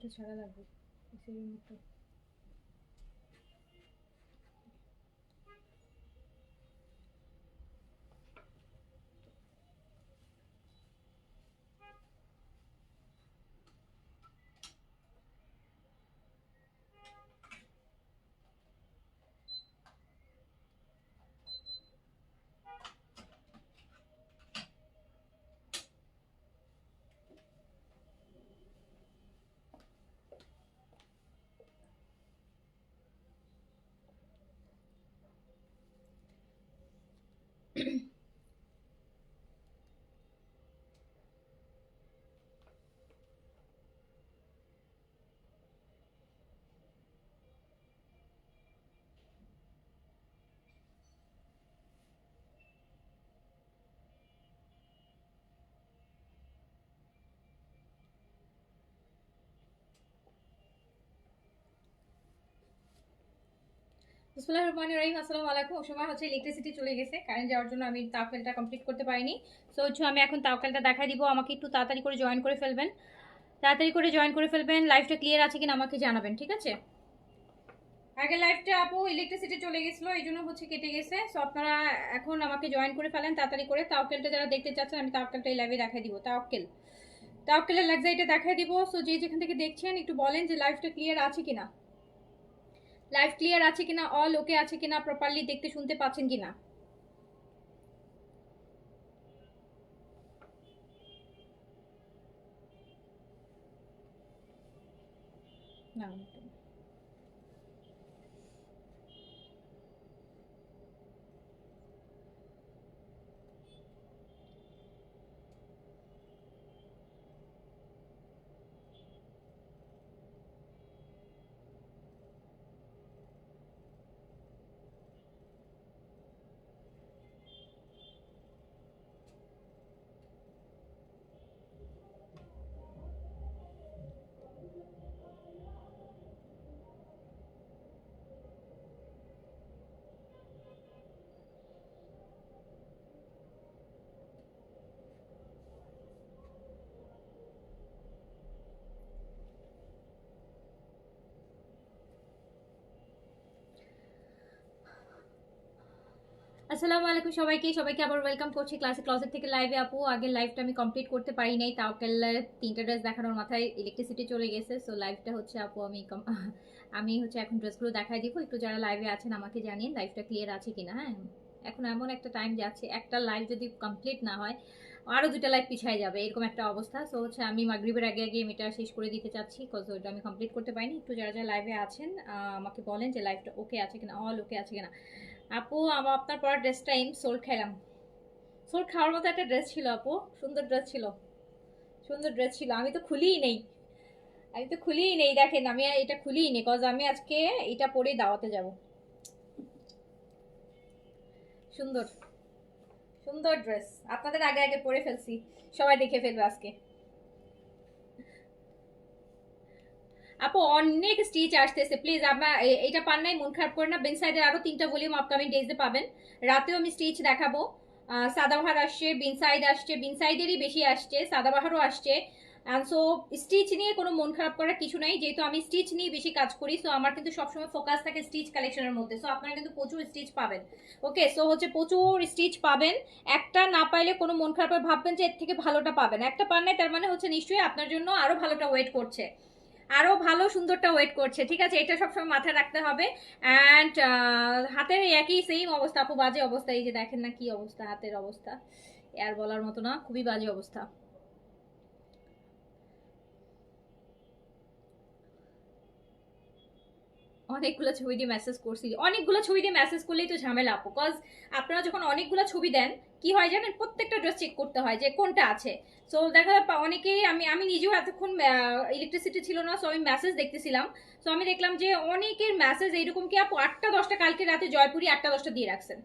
রিমোটটা ছাড়া লাগবে, রিমোটটা। বিসমিল্লাহির রহমানির রহিম। আসসালামু আলাইকুম। সময় হচ্ছে ইলেকট্রিসিটি চলে গেছে, কারেন্ট যাওয়ার জন্য আমি তাওয়াক্কেলটা কমপ্লিট করতে পারিনি। সো হচ্ছে আমি এখন তাওয়াক্কেলটা দেখাই দিব। আমাকে একটু তাড়াতাড়ি করে জয়েন করে ফেলবেন, তাড়াতাড়ি করে জয়েন করে ফেলবেন। লাইভটা ক্লিয়ার আছে কিনা আমাকে জানাবেন, ঠিক আছে? আগে লাইভটা আপু ইলেকট্রিসিটি চলে গেছিলো, এই জন্য হচ্ছে কেটে গেছে। সো আপনারা এখন আমাকে জয়েন করে ফেলেন তাড়াতাড়ি করে। তাওয়াক্কেলটা যারা দেখতে চাচ্ছেন, আমি তাওয়াক্কেলটা এই লাইভে দেখাই দিব। তাওয়াক্কেলের লাক্সারিটা দেখাই দিব। সো যে যেখান থেকে দেখছেন একটু বলেন যে লাইভটা ক্লিয়ার আছে কিনা, লাইভ ক্লিয়ার আছে কিনা, অল ওকে আছে কিনা, প্রপারলি দেখতে শুনতে পাচ্ছেন কিনা। না আসসালামু আলাইকুম সবাইকে, আবার ওয়েলকাম করছি ক্লোজেট থেকে লাইভে। আপু আগের লাইভটা আমি কমপ্লিট করতে পারি নাই, তাওয়াক্কেলের 3টা ড্রেস দেখানোর মাথায় ইলেকট্রিসিটি চলে গেছে। সো লাইভটা হচ্ছে আপু আমি হচ্ছে এখন ড্রেসগুলো দেখাই দিব। একটু যারা লাইভে আছেন আমাকে জানিয়ে লাইভটা ক্লিয়ার আছে কিনা। হ্যাঁ, এখন এমন একটা টাইম যাচ্ছে, একটা লাইভ যদি কমপ্লিট না হয় আরও 2টা লাইভ পিছায় যাবে, এরকম একটা অবস্থা। সো হচ্ছে আমি মাগরিবের আগে আগে এটা শেষ করে দিতে চাচ্ছি, বিকজ ওইটা আমি কমপ্লিট করতে পারিনি। একটু যারা যারা লাইভে আছেন আমাকে বলেন যে লাইভটা ওকে আছে কিনা, অল ওকে আছে কিনা। আপু আপনার পরা ড্রেসটা সোল খেলাম, সোল খাওয়ার মতো একটা ড্রেস ছিল আপু, সুন্দর ড্রেস ছিল, সুন্দর ড্রেস ছিল। আমি তো খুলিই নেই, দেখেন আমি এটা খুলিই নেই, কজ আমি আজকে এটা পরেই দাওয়াতে যাব। সুন্দর সুন্দর ড্রেস, আপনাদের আগে আগে পরে ফেলছি, সবাই দেখে ফেলবে আজকে। আপু অনেক স্টিচ আসতেছে, প্লিজ আপনার এটা পান নাই মন খারাপ করে না। বেন সাইডের আরো 3টা ভলিউম আপকামিং ডেজে পাবেন। রাতেও আমি স্টিচ দেখাবো। সাদাবাহার আসছে, বিনসাইড আসছে, বিনসাইডেরই বেশি আসছে, সাদাবাহারও আসছে। সো স্টিচ নিয়ে কোনো মন খারাপ করার কিছু নাই, যেহেতু আমি স্টিচ নিয়ে বেশি কাজ করি। সো আমার কিন্তু সবসময় ফোকাস থাকে স্টিচ কালেকশনের মধ্যে। সো আপনারা কিন্তু প্রচুর স্টিচ পাবেন। ওকে, সো হচ্ছে প্রচুর স্টিচ পাবেন। একটা না পাইলে কোনো মন খারাপ ভাববেন যে এর থেকে ভালোটা পাবেন। একটা পান নাই তার মানে হচ্ছে নিশ্চয়ই আপনার জন্য আরো ভালোটা ওয়েট করছে, আরো ভালো সুন্দরটা ওয়েট করছে, ঠিক আছে? এটা সবসময় মাথায় রাখতে হবে। অ্যান্ড হাতের একই সেম অবস্থা আপু, বাজে অবস্থা। এই যে দেখেন না কি অবস্থা হাতের অবস্থা, আর বলার মতো না, খুবই বাজে অবস্থা। অনেকগুলো ছবি দিয়ে মেসেজ করছি, অনেকগুলো ছবি দিয়ে মেসেজ করলেই তো ঝামেলা আপু, কজ আপনারা যখন অনেকগুলো ছবি দেন কি হয় জানেন, প্রত্যেকটা ড্রেস চেক করতে হয় যে কোনটা আছে। সো দেখা অনেকেই, আমি নিজেও এতক্ষণ ইলেকট্রিসিটি ছিল না, সো আমি মেসেজ দেখতেছিলাম। সো আমি দেখলাম যে অনেকের মেসেজ এইরকম কি আপু 8টা 10টা কালকে রাতে জয়পুরি 8টা 10টা দিয়ে রাখছেন,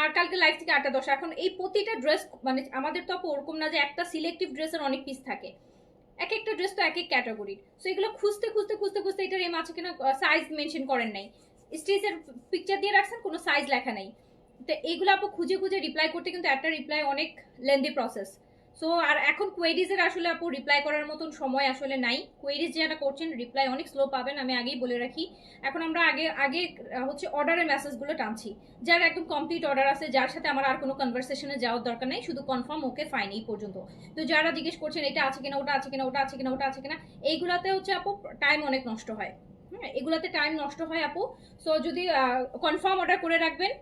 আর কালকে লাইভ থেকে 8টা 10। এখন এই প্রতিটা ড্রেস মানে আমাদের তো আপু ওরকম না যে একটা সিলেক্টিভ ড্রেসের অনেক পিস থাকে, এক একটা ড্রেস তো এক এক ক্যাটাগরির। সো এগুলো খুঁজতে খুঁজতে খুঁজতে খুঁজতে এটার এম আছে কিনা, সাইজ মেনশন করেন নাই, স্টিচের পিকচার দিয়ে রাখছেন, কোনো সাইজ লেখা নাই। তো এইগুলো আপু খুঁজে খুঁজে রিপ্লাই করতে কিন্তু একটা রিপ্লাই অনেক লেন্দি প্রসেস। সো আর এখন কোয়েরিজের আসলে আপু রিপ্লাই করার মতন সময় আসলে নাই। কোয়েরিজ যারা করছেন রিপ্লাই অনেক স্লো পাবেন, আমি আগেই বলে রাখি। এখন আমরা আগে আগে হচ্ছে অর্ডারের মেসেজগুলো টানছি, যার একদম কমপ্লিট অর্ডার আছে, যার সাথে আমার আর কোনো কনভারসেশনে যাওয়ার দরকার নেই, শুধু কনফার্ম ওকে ফাইন এই পর্যন্ত। তো যারা জিজ্ঞেস করছেন এটা আছে কিনা, ওটা আছে কিনা, ওটা আছে কিনা, ওটা আছে কিনা, এইগুলাতে হচ্ছে আপু টাইম অনেক নষ্ট হয়। হ্যাঁ, এগুলাতে টাইম নষ্ট হয় আপু। সো যদি কনফার্ম অর্ডার করে রাখবেন,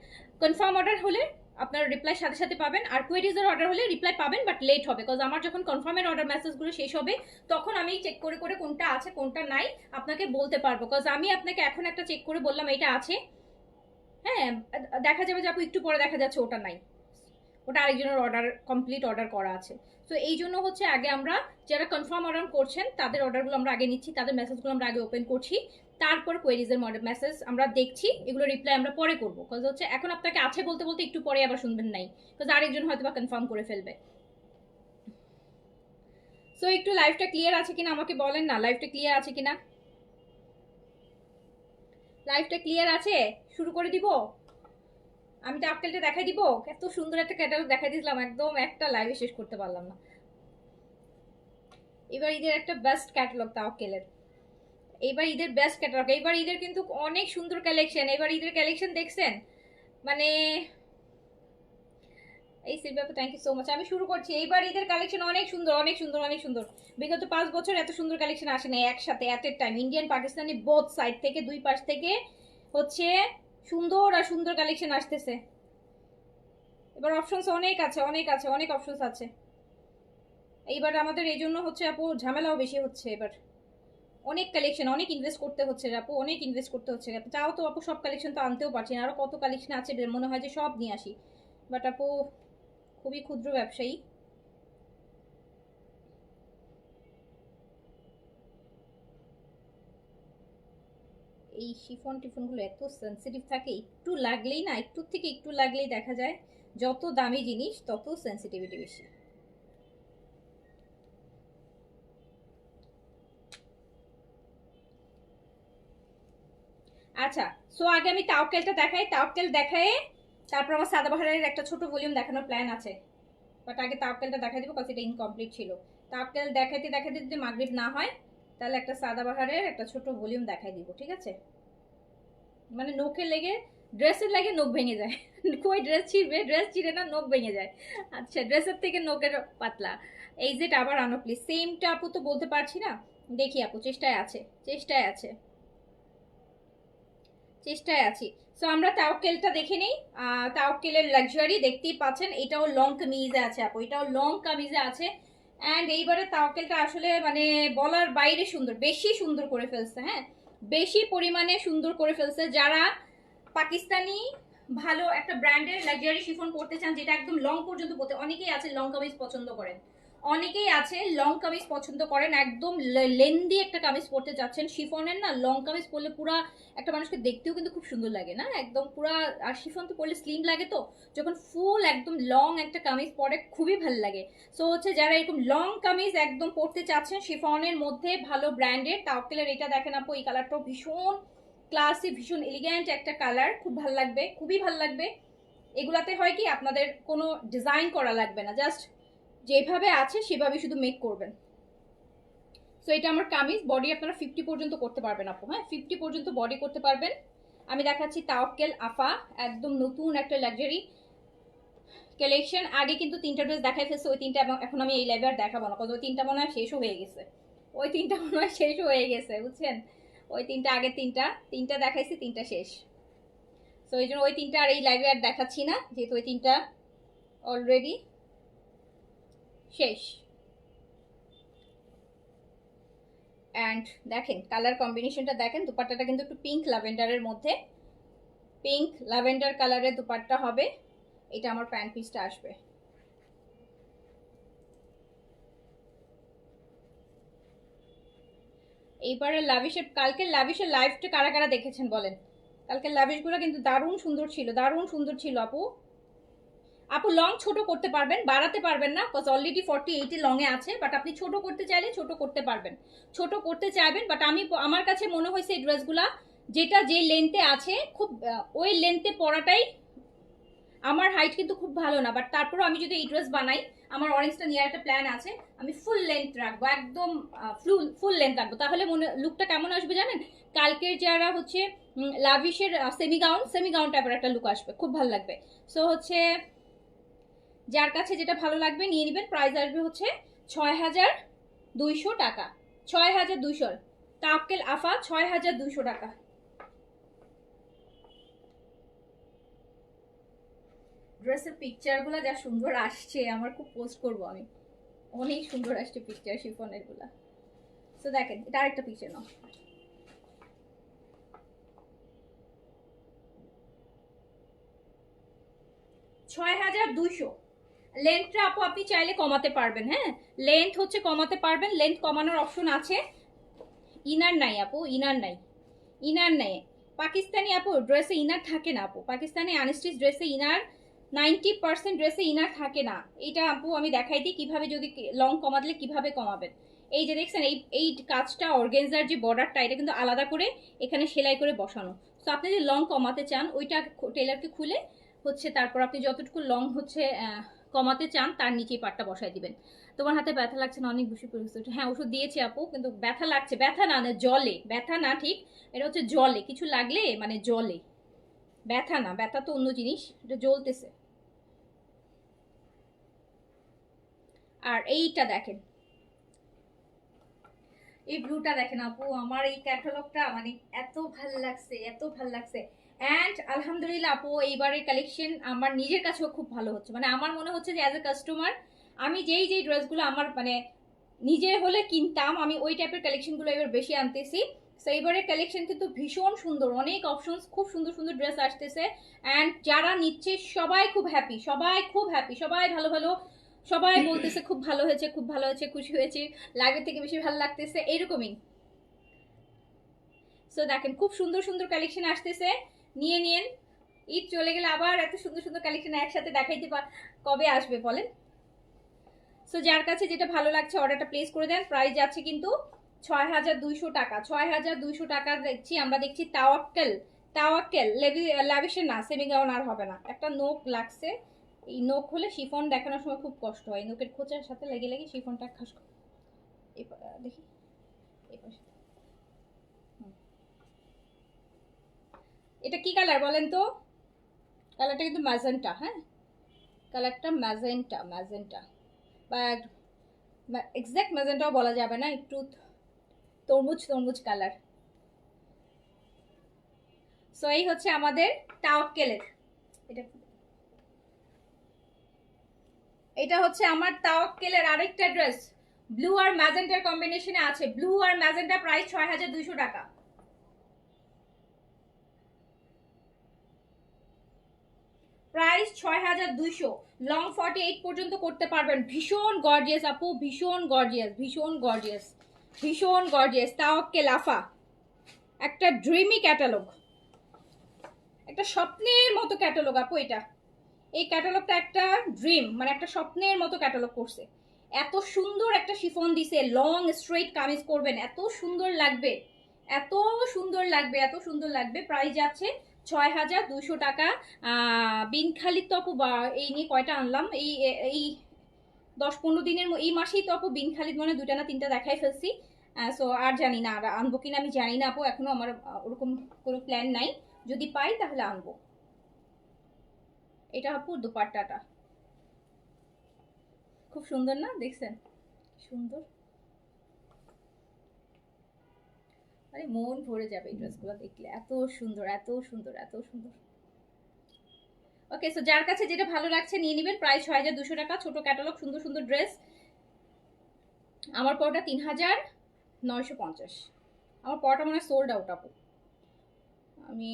কনফার্ম অর্ডার হলে আপনার রিপ্লাই সাথে সাথে পাবেন, আর কোয়েরিজের অর্ডার হলে রিপ্লাই পাবেন বাট লেট হবে, বিকজ আমার যখন কনফার্মের অর্ডার মেসেজগুলো শেষ হবে তখন আমি চেক করে করে কোনটা আছে কোনটা নাই আপনাকে বলতে পারবো, বিকজ আমি আপনাকে এখন একটা চেক করে বললাম এটা আছে, হ্যাঁ দেখা যাবে যে আপু একটু পরে দেখা যাচ্ছে ওটা নাই, ওটা আরেকজনের অর্ডার কমপ্লিট অর্ডার করা আছে। তো এই জন্য হচ্ছে আগে আমরা যারা কনফার্ম অর্ডার করছেন তাদের অর্ডারগুলো আমরা আগে নিচ্ছি, তাদের মেসেজগুলো আমরা আগে ওপেন করছি, তারপর কোয়েরিজের মেসেজ আমরা দেখছি, এগুলো রিপ্লাই আমরা পরে করবো, বিকজ হচ্ছে এখন আপনাকে আছে বলতে বলতে একটু পরে আবার শুনবেন নাই, বিকজ আরেকজন হয়তো বা কনফার্ম করে ফেলবে। সো একটু লাইভটা ক্লিয়ার আছে কিনা আমাকে বলেন না, লাইভটা ক্লিয়ার আছে কিনা, লাইভটা ক্লিয়ার আছে? শুরু করে দিব? আমি তো আপকেলটা দেখাই দিব, এত সুন্দর একটা ক্যাটালগ দেখাই দিয়েছিলাম, একদম একটা লাইভে শেষ করতে পারলাম না। এবার ঈদের একটা বেস্ট ক্যাটালগ তাওয়াক্কেলের, এইবার ঈদের বেস্ট ক্যাটালগ, এইবার ঈদের কিন্তু অনেক সুন্দর কালেকশন, এবার ঈদের কালেকশন দেখছেন মানে এই সিলভা আপু থ্যাংক ইউ সো মাচ। আমি শুরু করছি, এইবার ঈদের কালেকশন অনেক সুন্দর অনেক সুন্দর অনেক সুন্দর, বিগত 5 বছর এত সুন্দর কালেকশন আসে না একসাথে at a time, Indian Pakistani both side থেকে, দুই পাশ থেকে হচ্ছে সুন্দর আর সুন্দর কালেকশন আসতেছে। এবার অপশনস অনেক আছে অনেক আছে, অনেক অপশনস আছে এইবার আমাদের, এই জন্য হচ্ছে আপু ঝামেলাও বেশি হচ্ছে, এবার অনেক কালেকশন, অনেক ইনভেস্ট করতে হচ্ছে আপু, অনেক ইনভেস্ট করতে হচ্ছে, চাও তো আপু সব কালেকশন তো আনতেও পারছি না, আরো কত কালেকশন আছে মনে হয় যে সব নিয়ে আসি, বাট আপু খুবই ক্ষুদ্র ব্যবসায়ী। এই শিফন টিফনগুলো এত সেন্সিটিভ থাকে, একটু লাগলেই না, একটু থেকে একটু লাগলেই দেখা যায় যত দামি জিনিস তত সেন্সিটিভিটি বেশি। আচ্ছা, সো আগে আমি তাওয়াক্কেলটা দেখাই, তাওয়াক্কেল দেখায় তারপর আমার সাদাবাহারের একটা ছোট ভলিউম দেখানোর প্ল্যান আছে, বাট আগে তাওয়াক্কেলটা দেখাই দিব, কারণ এটা ইনকমপ্লিট ছিল। তাওয়াক্কেল দেখাইতে দেখাইতে যদি মাগরিব না হয় তাহলে একটা সাদাবাহারের একটা ছোট ভলিউম দেখাই দিব, ঠিক আছে? মানে নখে লেগে, ড্রেসের লাগে নখ ভেঙে যায় কই ড্রেস ছিঁড়বে, ড্রেস ছিঁড়ে না, নখ ভেঙে যায়। আচ্ছা, ড্রেসের থেকে নখের পাতলা। এই যে আবার আনো প্লিজ, সেমটা আপু তো বলতে পারছি না, দেখি আপু চেষ্টায় আছে, চেষ্টায় আছে, চেষ্টায় আছি। সো আমরা তাওয়াক্কেলটা দেখে নেই, তাওয়াক্কেলের লাক্সারি দেখতেই পাচ্ছেন, এটাও লং কামিজে আছে আপু, এটাও লং কামিজে আছে। অ্যান্ড এইবারে তাওয়াক্কেলটা আসলে মানে বলার বাইরে সুন্দর, বেশি সুন্দর করে ফেলছে, হ্যাঁ বেশি পরিমাণে সুন্দর করে ফেলছে। যারা পাকিস্তানি ভালো একটা ব্র্যান্ডের লাক্সারি শিফন পরতে চান, যেটা একদম লং পর্যন্ত পরতে, অনেকেই আছে লং কামিজ পছন্দ করেন, অনেকেই আছে লং কামিজ পছন্দ করেন, একদম লেন্দি একটা কামিজ পরতে চাচ্ছেন শিফনের, না লং কামিজ পরলে পুরা একটা মানুষকে দেখতেও কিন্তু খুব সুন্দর লাগে না একদম পুরা, আর শিফন তো পরলে স্লিম লাগে, তো যখন ফুল একদম লং একটা কামিজ পরে খুবই ভালো লাগে। সো হচ্ছে যারা এরকম লং কামিজ একদম পরতে চাচ্ছেন শিফনের মধ্যে ভালো ব্র্যান্ডের, তাওয়াক্কেলের এটা দেখেন আপু, এই কালারটাও ভীষণ ক্লাসি, ভীষণ এলিগ্যান্ট একটা কালার, খুব ভালো লাগবে, খুবই ভালো লাগবে। এগুলাতে হয় কি আপনাদের কোনো ডিজাইন করা লাগবে না, জাস্ট যেভাবে আছে সেভাবে শুধু মেক করবেন। সো এটা আমার কামিজ, বডি আপনারা 50 পর্যন্ত করতে পারবেন আপু, হ্যাঁ 50 পর্যন্ত বডি করতে পারবেন। আমি দেখাচ্ছি তাওয়াক্কেল আফা, একদম নতুন একটা লাক্সারি কালেকশন। আগে কিন্তু 3টা ড্রেস দেখাই ফেলছে, ওই 3টা এখন আমি এই লাইভে আর দেখাবো না, কারণ ওই 3টা মনে হয় শেষও হয়ে গেছে, ওই 3টা মনে হয় শেষ হয়ে গেছে বুঝছেন, ওই 3টা আগের 3টা দেখাইছি, 3টা শেষ। সো এই জন্য ওই 3টা আর এই লাইভে আর দেখাচ্ছি না, যেহেতু ওই 3টা অলরেডি শেষ। অ্যান্ড দেখেন কালার কম্বিনেশনটা দেখেন, দুপাট্টাটা কিন্তু একটু পিঙ্ক ল্যাভেন্ডারের মধ্যে, পিঙ্ক ল্যাভেন্ডার কালারের দুপাট্টা হবে, এটা আমার প্যান্ট পিসটা আসবে। এইবারে লাভিশের, কালকে লাভিশের লাইভটা কারা কারা দেখেছেন বলেন, কালকে লাভিশগুলো কিন্তু দারুণ সুন্দর ছিল, দারুণ সুন্দর ছিল আপু। আপু লং ছোট করতে পারবেন, বাড়াতে পারবেন না, বিকজ অলরেডি 48 লং এ আছে, বাট আপনি ছোট করতে চাইলে ছোট করতে পারবেন, ছোট করতে চাইবেন, বাট আমার কাছে মনে হয়েছে এই ড্রেসগুলা যেটা যে লেন্থে আছে খুব ওই লেন্থে পরাটাই আমার হাইট কিন্তু খুব ভালো না, বাট তারপরও আমি যদি এই ড্রেস বানাই, আমার অরেঞ্জটা নেওয়ার একটা প্ল্যান আছে। আমি ফুল লেন্থ রাখবো, একদম ফুল লেন্থ রাখবো, তাহলে মনে লুকটা কেমন আসবে জানেন? কালকের যারা হচ্ছে লাভিশের সেমি গাউন টাইপের একটা লুক আসবে, খুব ভালো লাগবে। সো হচ্ছে যার কাছে যেটা ভালো লাগবে নিয়ে নেবেন। প্রাইস আসবে হচ্ছে 6200 টাকা। 6200, তাওয়াক্কেল আফা 6200 টাকা। ড্রেসের পিকচারগুলো যা সুন্দর আসছে, আমার খুব পোস্ট করব আমি, অনেক সুন্দর আসছে পিকচার শিফনের গুলা। তো দেখেন এটা আরেকটা পিকচার নাও। $6200। লেন্থটা আপু আপনি চাইলে কমাতে পারবেন, হ্যাঁ লেন্থ হচ্ছে কমাতে পারবেন, লেন্থ কমানোর অপশন আছে। ইনার নাই আপু, ইনার নাই, ইনার নেই। পাকিস্তানি আপু ড্রেসে ইনার থাকে না আপু, পাকিস্তানি আনস্টিচ ড্রেসে ইনার 90% ড্রেসে ইনার থাকে না। এটা আপু আমি দেখাই দিই কিভাবে, যদি লং কমালে কিভাবে কমাবেন। এই যে দেখছেন এই এই কাজটা, অর্গেনজার যে বর্ডারটা, এটা কিন্তু আলাদা করে এখানে সেলাই করে বসানো। তো আপনি যদি লং কমাতে চান, ওইটা টেলারকে খুলে হচ্ছে তারপর আপনি যতটুকু লং হচ্ছে কমাতে চান তার নিচেই পাটটা বসাই দিবেন। তোমার হাতে ব্যথা লাগছে না? অনেক বেশি পরিস্থিতি। হ্যাঁ ওষুধ দিয়েছি আপু, কিন্তু ব্যথা লাগছে, ব্যথা না, জলে ব্যথা না, ঠিক এটা হচ্ছে জলে কিছু লাগলে মানে জলে, ব্যথা না, ব্যথা তো অন্য জিনিস, এটা জ্বলতেছে। আর এইটা দেখেন, এই ব্লুটা দেখেন আপু, আমার এই ক্যাটালগটা মানে এত ভাল লাগছে, এত ভাল লাগছে। অ্যান্ড আলহামদুলিল্লাহ আপু এইবারের কালেকশন আমার নিজের কাছেও খুব ভালো হচ্ছে, মানে আমার মনে হচ্ছে যে অ্যাজ এ কাস্টমার আমি যেই যেই ড্রেসগুলো আমার মানে নিজে হলে কিনতাম, আমি ওই টাইপের কালেকশনগুলো এবার বেশি আনতেছি। সো এইবারের কালেকশন কিন্তু ভীষণ সুন্দর, অনেক অপশনস, খুব সুন্দর সুন্দর ড্রেস আসতেছে। অ্যান্ড যারা নিচ্ছে সবাই খুব হ্যাপি, সবাই খুব হ্যাপি, সবাই ভালো ভালো, সবাই বলতেছে খুব ভালো হয়েছে, খুব ভালো হয়েছে, খুশি হয়েছে, লাগের থেকে বেশি ভালো লাগতেছে, এরকমই। সো দেখেন খুব সুন্দর সুন্দর কালেকশন আসতেছে, নিয়ে নিন। ঈদ চলে গেলে আবার এত সুন্দর সুন্দর কালেকশন একসাথে দেখাইতে কবে আসবে বলেন? সো যার কাছে যেটা ভালো লাগছে অর্ডারটা প্লেস করে দেন। প্রাইস যাচ্ছে কিন্তু 6200 টাকা। 6200 টাকা দেখছি আমরা, দেখছি তাওয়াক্কেল, তাওয়াক্কেল ল্যাভিশের না, সেমি গাউন আর হবে না। একটা নোক লাগছে, এই নোক হলে শিফন দেখানোর সময় খুব কষ্ট হয়, নোকের খোঁচার সাথে লেগে লেগে শিফনটা খাস। দেখি এই পাশে, এটা কি কালার বলেন তো? কালারটা কিন্তু ম্যাজেন্টা, হ্যাঁ কালারটা ম্যাজেন্টা, ম্যাজেন্টা বা এক্সাক্ট ম্যাজেন্টাও বলা যাবে না, একটু তরমুজ তরমুজ কালার। সো এই হচ্ছে আমাদের তাওয়াক্কেলের, এটা এটা হচ্ছে আমার তাওয়াক্কেলের আরেকটা ড্রেস, ব্লু আর ম্যাজেন্টার কম্বিনেশনে আছে, ব্লু আর ম্যাজেন্টা, প্রাইস 6200 টাকা। প্রাইস 6200, লং 48 পর্যন্ত করতে পারবেন। ভীষণ গর্জিয়াস আপু, ভীষণ গর্জিয়াস, ভীষণ গর্জিয়াস, ভীষণ গর্জিয়াস। তাওয়াক্কেল আফা একটা ড্রিমি ক্যাটালগ, একটা স্বপ্নের মতো ক্যাটালগ আপু এটা। এই ক্যাটালগটা একটা ড্রিম, মানে একটা স্বপ্নের মতো ক্যাটালগ করছে। এত সুন্দর একটা শিফন দিছে, লং স্ট্রেট কামিজ করবেন, এত সুন্দর লাগবে, এত সুন্দর লাগবে, এত সুন্দর লাগবে। প্রাইস যাচ্ছে 6200 টাকা। বিনখালিদ তো আপু এই নিয়ে কয়টা আনলাম, এই এই 10-15 দিনের এই মাসেই তো আপু বিনখালিদ মানে 2টা না 3টা দেখাই ফেলছি। সো আর জানি না আর আনবো কিনা, আমি জানি না আপু, এখনো আমার ওরকম কোনো প্ল্যান নাই, যদি পাই তাহলে আনবো। এটা আপু দুপাট্টাটা খুব সুন্দর না, দেখছেন সুন্দর, আরে মন ভরে যাবে এই ড্রেসগুলো দেখলে, এত সুন্দর, এত সুন্দর, এত সুন্দর। ওকে সো যার কাছে যেটা ভালো লাগছে নিয়ে নেবেন। প্রাইস 6200 টাকা, ছোট ক্যাটালগ, সুন্দর সুন্দর ড্রেস। আমার পরটা 3950, আমার পরটা মনে হয় সোল্ড আউট আপু, আমি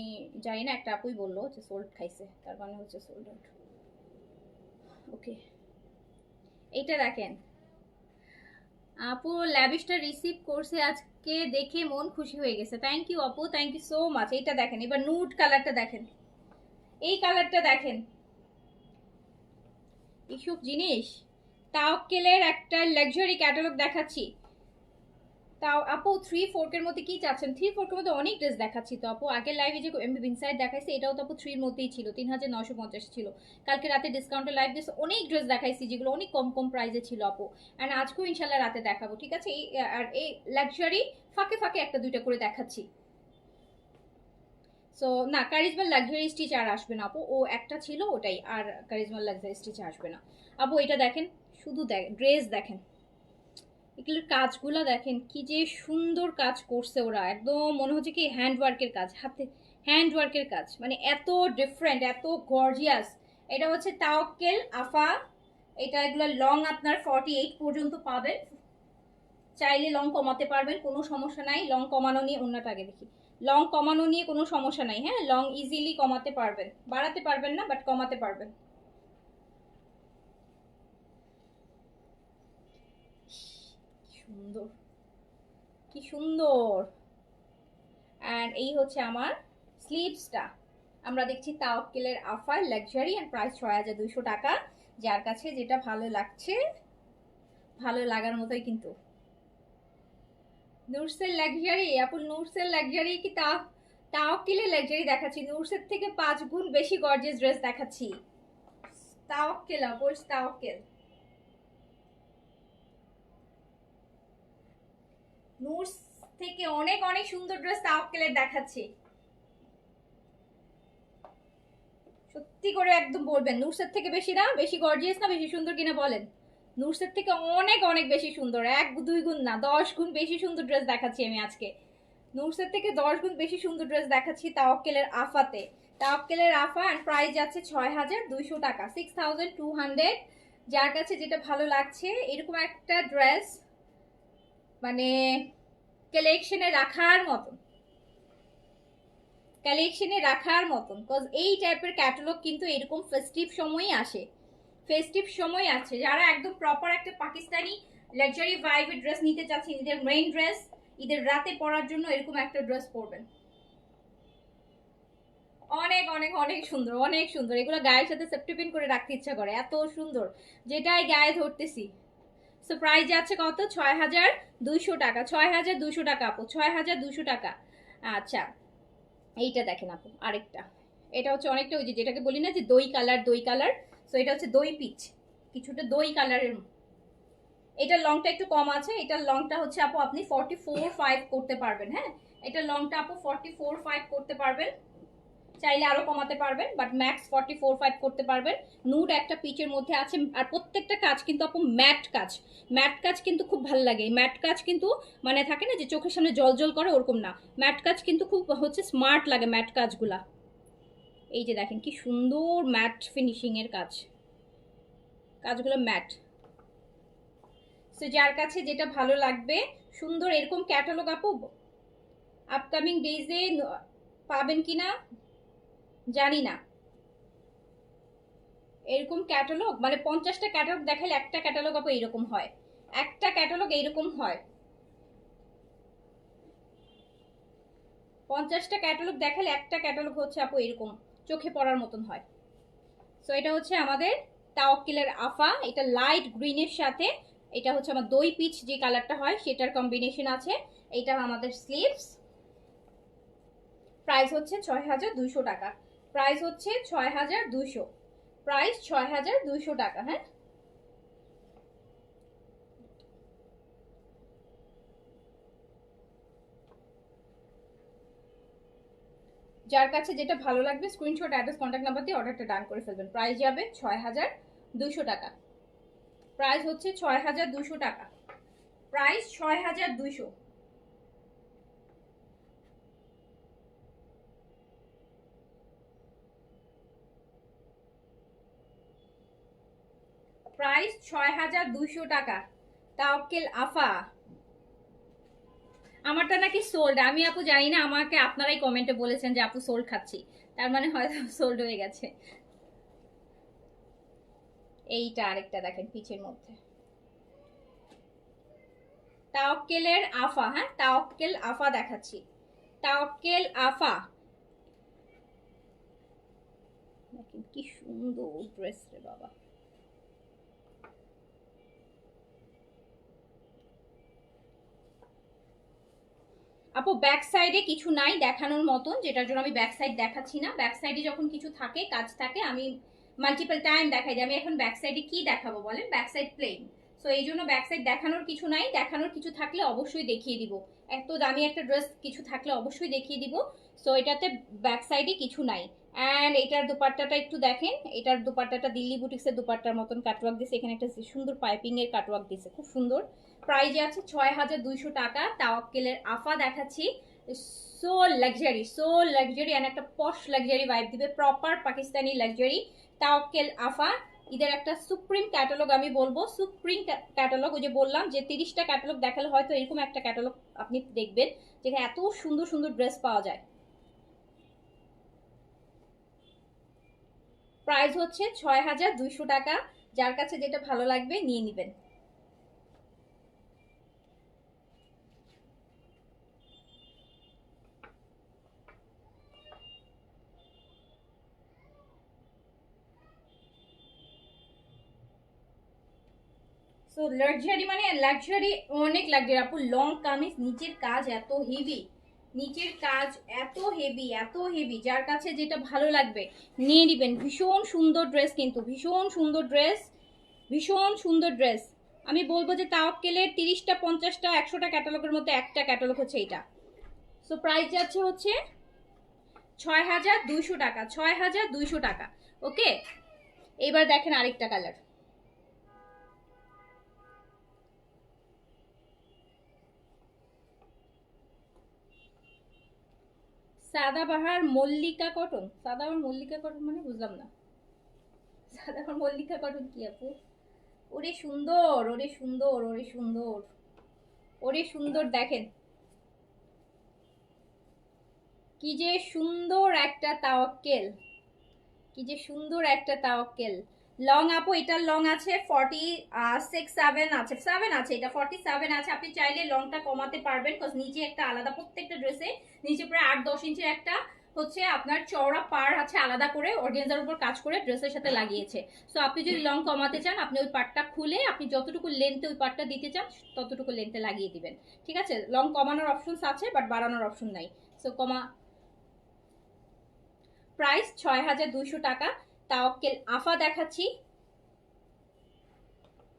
জানি না, একটা আপুই বললো যে সোল্ড খাইছে, তার মানে হচ্ছে সোল্ড আউট। ওকে এইটা দেখেন আপু, ল্যাভিশটা রিসিভ করছে আজকে, দেখে মন খুশি হয়ে গেছে। থ্যাংক ইউ আপু, থ্যাংক ইউ সো মাচ। এইটা দেখেন, এবার নুড কালারটা দেখেন, এই কালারটা দেখেন, এইসব জিনিস। তাওয়াক্কেলের একটা লাক্সারি ক্যাটালগ দেখাচ্ছি, তাও আপু 3-4 মধ্যে কি চাচ্ছেন? 3-4 মধ্যে অনেক ড্রেস দেখাচ্ছি তো আপু। আগের লাইভে যে এমবি ইনসাইড দেখাইছি এটাও তো আপু 3 মধ্যেই ছিল, 3950 ছিল। কালকে রাতে ডিসকাউন্টে লাইভ দিয়েছে, অনেক ড্রেস দেখাইছি যেগুলো অনেক কম কম প্রাইসে ছিল আপু। অ্যান্ড আজকেও ইনশাল্লাহ রাতে দেখাবো, ঠিক আছে? আর এই লাক্সারি ফাঁকে ফাঁকে একটা দুইটা করে দেখাচ্ছি। সো না, কারিজমার লাক্সারি স্টিচ আর আসবে না আপু, ও একটা ছিল ওটাই, আর কারিজমার লাক্সারি স্টিচ আসবে না আপু। এটা দেখেন, শুধু ড্রেস দেখেন, এগুলোর কাজগুলো দেখেন কি যে সুন্দর কাজ করছে ওরা, একদম মনে হচ্ছে কি হ্যান্ডওয়ার্কের কাজ, হাতে হ্যান্ডওয়ার্কের কাজ, মানে এত ডিফারেন্ট, এত গর্জিয়াস। এটা হচ্ছে তাওয়াক্কেল আফা। এটা এগুলো লং আপনার 48 পর্যন্ত পাবেন, চাইলে লং কমাতে পারবেন, কোনো সমস্যা নাই। লং কমানো নিয়ে, অন্যটা আগে দেখি, লং কমানো নিয়ে কোনো সমস্যা নাই। হ্যাঁ, লং ইজিলি কমাতে পারবেন, বাড়াতে পারবেন না বাট কমাতে পারবেন। সুন্দর, কি সুন্দর। অ্যান্ড এই হচ্ছে আমার স্লিভসটা। আমরা দেখছি তাওয়াক্কেলের আফার লাক্সারি অ্যান্ড প্রাইস 6200 টাকা। যার কাছে যেটা ভালো লাগছে, ভালো লাগার মতোই কিন্তু। নুরসের লাক্সারি আপু, নুরসের লাক্সারি কি তাওয়াক্কেলের লাক্সারি দেখাচ্ছি? নুরসের থেকে 5 গুণ বেশি গর্জিয়াস ড্রেস দেখাচ্ছি। তাওয়াক্কেল আপু, তাওয়াক্কেল। নুরস থেকে অনেক অনেক সুন্দর ড্রেস তাওয়াক্কেলের দেখাচ্ছি। সত্যি করে একদম বলবেন, নুরসের থেকে বেশি না, বেশি গর্জিয়াস না, বেশি সুন্দর কিনা বলেন? নুরসের থেকে অনেক অনেক বেশি সুন্দর, 1-2 গুণ না, 10 গুণ বেশি সুন্দর ড্রেস দেখাচ্ছি আমি আজকে। নুরসের থেকে 10 গুণ বেশি সুন্দর ড্রেস দেখাচ্ছি তাওয়াক্কেলের আফাতে। তাওয়াক্কেলের আফা অ্যান্ড প্রাইস যাচ্ছে 6200 টাকা, 6200। যার কাছে যেটা ভালো লাগছে, এরকম একটা ড্রেস মানে কালেকশনে রাখার মতন, কালেকশনে রাখার মতন। কজ এই টাইপের ক্যাটালগ কিন্তু এরকম ফেস্টিভ সময়ই আসে, ফেস্টিভ সময় আছে। যারা একদম প্রপার একটা পাকিস্তানি লাক্সারি ভাইবের ড্রেস নিতে চাচ্ছেন, ঈদের মেইন ড্রেস, ঈদের রাতে পরার জন্য এরকম একটা ড্রেস পরবেন। অনেক অনেক অনেক সুন্দর, অনেক সুন্দর। এগুলো গায়ের সাথে সেপ্টিপিন করে রাখতে ইচ্ছা করে, এত সুন্দর, যেটাই গায়ে ধরতেছি। সো প্রাইস যাচ্ছে কত? 6200 টাকা, 6200 টাকা আপু, 6200 টাকা। আচ্ছা, এইটা দেখেন আপু, আরেকটা। এটা হচ্ছে অনেকটা ওই যে যেটাকে বলি না যে দই কালার, দই কালার। সো এটা হচ্ছে দই পিচ, কিছুটা দই কালারের। এটার লংটা একটু কম আছে, এটার লংটা হচ্ছে আপু আপনি 44-5 করতে পারবেন। হ্যাঁ, এটার লংটা আপু 44-5 করতে পারবেন, চাইলে আরো কমাতে পারবেন, বাট ম্যাক্স 44-5 করতে পারবেন। নুড একটা পিচের মধ্যে আছে, আর প্রত্যেকটা কাজ কিন্তু আপু ম্যাট কাজ। ম্যাট কাজ কিন্তু খুব ভালো লাগে। ম্যাট কাজ কিন্তু মানে থাকে না যে চোখের সামনে জল জল করে, ওরকম না। ম্যাট কাজ কিন্তু খুব হচ্ছে স্মার্ট লাগে ম্যাট কাজগুলা। এই যে দেখেন কি সুন্দর ম্যাট ফিনিশিং এর কাজ, কাজগুলো ম্যাট। সো যার কাছে যেটা ভালো লাগবে, সুন্দর এরকম ক্যাটালগ আপু আপকামিং ডেজে পাবেন কিনা জানি না। এরকম ক্যাটালগ মানে 50টা ক্যাটালগ দেখালে একটা ক্যাটালগ আপু এরকম হয়, একটা ক্যাটালগ এইরকম হয়। 50টা ক্যাটালগ দেখালে একটা ক্যাটালগ হচ্ছে আপু এরকম চোখে পড়ার মতন হয়। সো এটা হচ্ছে আমাদের তাওয়াক্কেলের আফা, এটা লাইট গ্রিনের সাথে, এটা হচ্ছে আমার দই পিচ যে কালারটা হয় সেটার কম্বিনেশন আছে। এটা আমাদের স্লিভস। প্রাইস হচ্ছে 6200 টাকা, প্রাইস হচ্ছে 6200, প্রাইস 6200 টাকা। হ্যাঁ, যার কাছে যেটা ভালো লাগবে স্ক্রিনশট, অ্যাড্রেস, কন্ট্যাক্ট নাম্বার দিয়ে অর্ডারটা ডান করে ফেলবেন। প্রাইস যাবে 6200 টাকা, প্রাইস হচ্ছে 6200 টাকা, প্রাইস 6200। প্রাইস 6200 টাকা, তাওয়াক্কেল আফা। আমারটা নাকি সোল্ড, আমি আপু জানি না, আমাকে আপনারাই কমেন্টে বলেছেন যে আপু সোল্ড খাচ্ছি, তার মানে হয়তো সোল্ড হয়ে গেছে। এইটা আরেকটা দেখেন পিচের মধ্যে, তাওয়াক্কেলের আফা। হ্যাঁ, তাওয়াক্কেল আফা দেখাচ্ছি, তাওয়াক্কেল আফা। দেখেন কি সুন্দর ড্রেস রে বাবা। ব্যাক সাইডে কিছু নাই দেখানোর মতন, যেটার জন্য আমি ব্যাক সাইড দেখাচ্ছি না। ব্যাক সাইডে যখন কিছু থাকে, কাজ থাকে, আমি মাল্টিপল টাইম দেখাই দিই। আমি এখন ব্যাক সাইডে কি দেখাবো বলেন? Back side plane. সো এই জন্য ব্যাক সাইড দেখানোর কিছু নাই। দেখানোর কিছু থাকলে অবশ্যই দেখিয়ে দিব। এত দামি একটা ড্রেস কিছু থাকলে অবশ্যই দেখিয়ে দিব। সো এটাতে ব্যাক সাইডে কিছু নাই। অ্যান্ড এটার দুপাট্টাটা একটু দেখেন। এটার দুপাট্টাটা দিল্লি বুটিক্সের দুপাট্টার মতন কাটওয়ার্ক দিছে। এখানে একটা সুন্দর পাইপিং এর কাটওয়ার্ক দিছে, খুব সুন্দর। প্রাইজে আছে ৬,২০০ টাকা। তাওয়াক্কেলের আফা দেখাচ্ছি। সো লাক্সারি অ্যান্ড একটা পশ লাক্সারি ভাইব দিবে, প্রপার পাকিস্তানি লাক্সারি। তাওয়াক্কেল আফা ঈদের একটা সুপ্রিম ক্যাটালগ, আমি বলবো সুপ্রিম ক্যাটালগ। ওই যে বললাম যে 30টা ক্যাটালগ দেখালে হয়তো এরকম একটা ক্যাটালগ আপনি দেখবেন যেখানে এত সুন্দর সুন্দর ড্রেস পাওয়া যায়। প্রাইস হচ্ছে ৬,২০০ টাকা। যার কাছে যেটা ভালো লাগবে নিয়ে নেবেন। সো লাক্সারি মানে লাক্সারি, অনেক লাক্সারি আপু। লং কামিজ, নিচের কাজ এত হেভি, নিচের কাজ এত হেভি, এত হেভি। যার কাছে যেটা ভালো লাগবে নিয়ে নেবেন। ভীষণ সুন্দর ড্রেস, কিন্তু ভীষণ সুন্দর ড্রেস, ভীষণ সুন্দর ড্রেস। আমি বলবো যে তাওয়াক্কেলের 30টা 50টা 100টা ক্যাটালগের মধ্যে একটা ক্যাটালগ হচ্ছে এইটা। সো প্রাইস যাচ্ছে হচ্ছে ৬,২০০ টাকা, ৬,২০০ টাকা। ওকে, এবার দেখেন আরেকটা colour. Sadabahar Mallika cotton. Sadabahar Mallika cotton মানে বুঝলাম না। সাদাবাহার মল্লিকা কটন কি আপু? ওরে সুন্দর, ওরে সুন্দর, ওরে সুন্দর, ওরে সুন্দর। দেখেন কি যে সুন্দর একটা তাওয়াক্কেল, কি যে সুন্দর একটা তাওয়াক্কেল। লং আপু এটার লং আছে 46 আছে, 7 আছে, এটা 47 আছে। আপনি চাইলে লংটা কমাতে পারবেন, কজ নিচে একটা আলাদা, প্রত্যেকটা ড্রেসে নিচে প্রায় 8-10 ইঞ্চির একটা হচ্ছে আপনার চওড়া পার আছে, আলাদা করে অর্গানজার উপর কাজ করে ড্রেসের সাথে লাগিয়েছে। সো আপনি যদি লং কমাতে চান, আপনি ওই পার্টটা খুলে আপনি যতটুকু লেন্থে ওই পার্টটা দিতে চান ততটুকু লেন্থে লাগিয়ে দিবেন। ঠিক আছে, লং কমানোর অপশনস আছে, বাট বাড়ানোর অপশন নাই। সো প্রাইস ৬,২০০ টাকা। তাওয়াক্কেল আফা দেখাচ্ছি,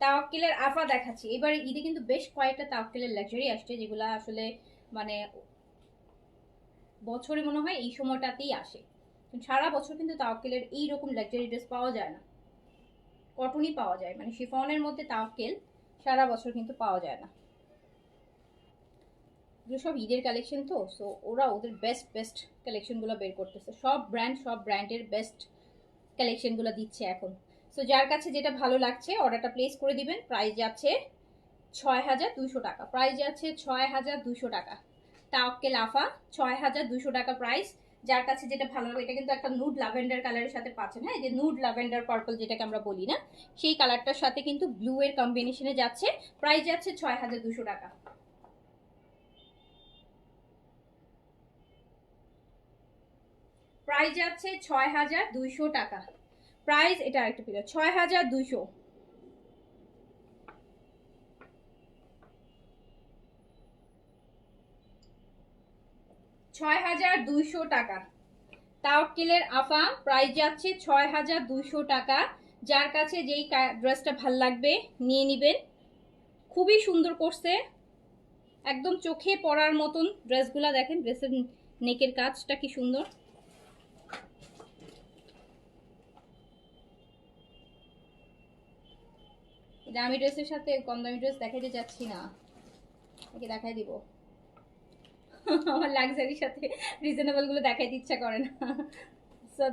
তাওয়াক্কেলের আফা দেখাচ্ছি। এবার ঈদে কিন্তু বেশ কয়েকটা তাওয়াক্কেলের লাক্সারি আসছে, যেগুলো আসলে মানে বছরে মনে হয় এই সময়টাতেই আসে। সারা বছর কিন্তু তাওয়াক্কেলের এইরকম লাক্সারি ড্রেস পাওয়া যায় না, কটনই পাওয়া যায়, মানে শিফনের মধ্যে তাওয়াক্কেল সারা বছর কিন্তু পাওয়া যায় না। এগুলো সব ঈদের কালেকশন তো, সো ওরা ওদের বেস্ট কালেকশনগুলো বের করতেছে। সব ব্র্যান্ডের বেস্ট কালেকশনগুলো দিচ্ছে এখন। সো যার কাছে যেটা ভালো লাগছে অর্ডারটা প্লেস করে দিবেন। প্রাইস যাচ্ছে ৬,২০০ টাকা, প্রাইস যাচ্ছে ৬,২০০ টাকা। তাওয়াক্কেল আফা ৬,২০০ টাকা প্রাইস। যার কাছে যেটা ভালো লাগে, এটা কিন্তু একটা নুড ল্যাভেন্ডার কালারের সাথে পাচ্ছেন। হ্যাঁ, যে নুড ল্যাভেন্ডার পার্পল যেটাকে আমরা বলি না, সেই কালারটার সাথে কিন্তু ব্লু এর কম্বিনেশনে যাচ্ছে। প্রাইস যাচ্ছে ৬,২০০ টাকা। প্রাইস যাচ্ছে ৬,২০০ টাকা। প্রাইস এটা আরেকটা পিরিয়ড ৬,২০০, ৬,২০০ টাকা। তাওয়াক্কেলের আফা প্রাইস যাচ্ছে ৬,২০০ টাকা। যার কাছে যেই ড্রেসটা ভাল লাগবে নিয়ে নেবেন। খুবই সুন্দর করছে, একদম চোখে পড়ার মতন ড্রেসগুলা। দেখেন ড্রেসের নেকের কাজটা কি সুন্দর। দামি ড্রেসের সাথে কম দামি ড্রেস দেখাইতে যাচ্ছি না, একে দেখাই দিব। আমার লাক্সারির সাথে রিজনেবল গুলো দেখাইতে ইচ্ছা করে না।